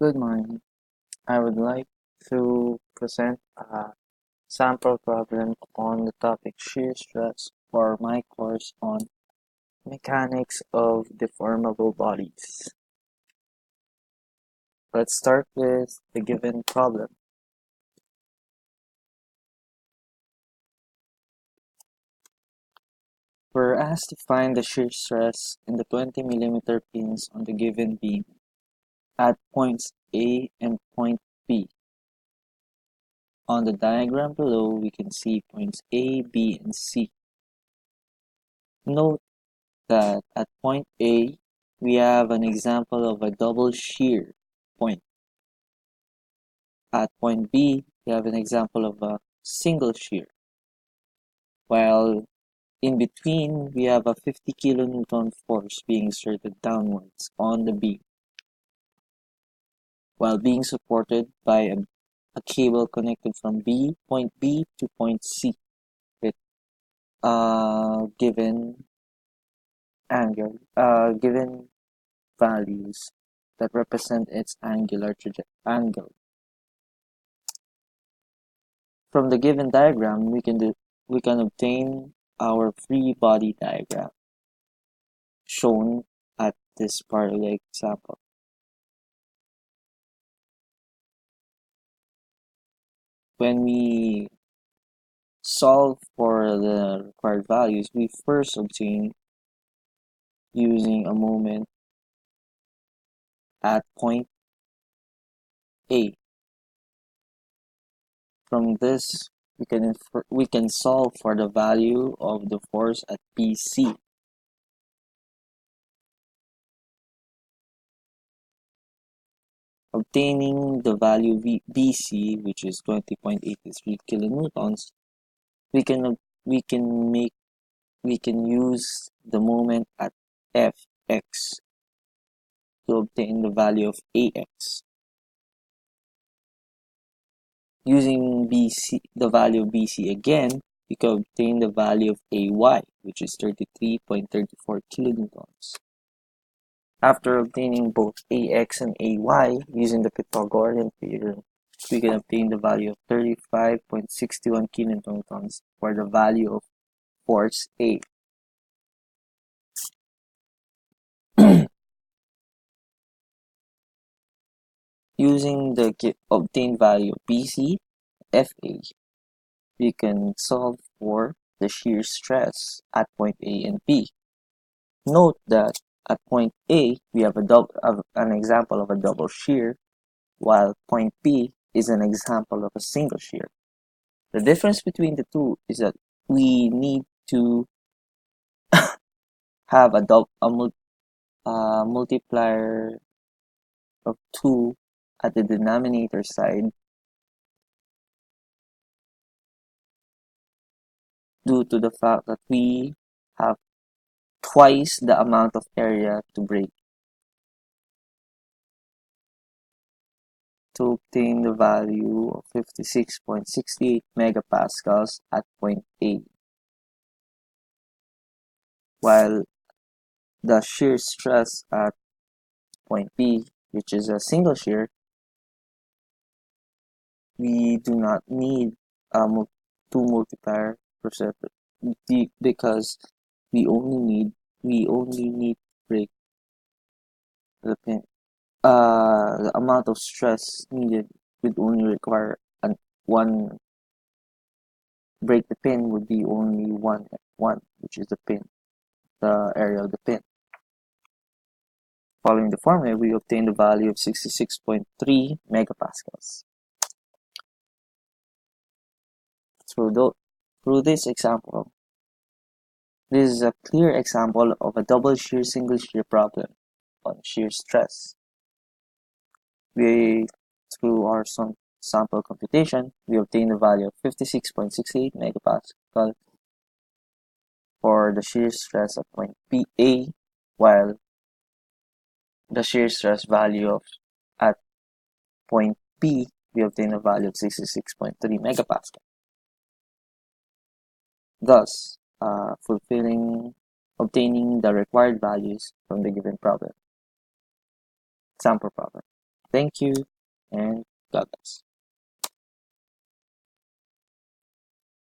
Good morning. I would like to present a sample problem on the topic shear stress for my course on mechanics of deformable bodies. Let's start with the given problem. We're asked to find the shear stress in the 20 millimeter pins on the given beam at points A and point B. On the diagram below, we can see points A, B, and C. Note that at point A, we have an example of a double shear point. At point B, we have an example of a single shear. While in between, we have a 50 kilonewton force being exerted downwards on the beam, while being supported by a cable connected from point B to point C with given given values that represent its angular angle. From the given diagram, we can obtain our free body diagram shown at this part of the example. When we solve for the required values, we first obtain using a moment at point A. From this, we can solve for the value of the force at PC. Obtaining the value BC, which is 20.83 kilonewtons, we can use the moment at Fx to obtain the value of Ax. Using the value of BC again, we can obtain the value of Ay, which is 33.34 kilonewtons. After obtaining both Ax and Ay using the Pythagorean theorem, we can obtain the value of 35.61 kilonewtons for the value of force A. Using the obtained value of BC, Fa, we can solve for the shear stress at point A and B. Note that at point A, we have an example of a double shear, while point B is an example of a single shear. The difference between the two is that we need to have a multiplier of 2 at the denominator side due to the fact that we have twice the amount of area to break. To obtain the value of 56.68 megapascals at point A, while the shear stress at point B, which is a single shear, we do not need a two multiplier because we only need to break the pin. The amount of stress needed would only require one break the pin would be only one, which is the area of the pin. Following the formula, we obtain the value of 66.3 megapascals. Through this example, this is a clear example of a double shear single shear problem on shear stress. Through our sample computation, we obtain the value of 56.68 megapascal for the shear stress at point PA, while the shear stress value at point B, we obtain a value of 66.3 megapascal. Thus, obtaining the required values from the given problem. Sample problem. Thank you and God bless.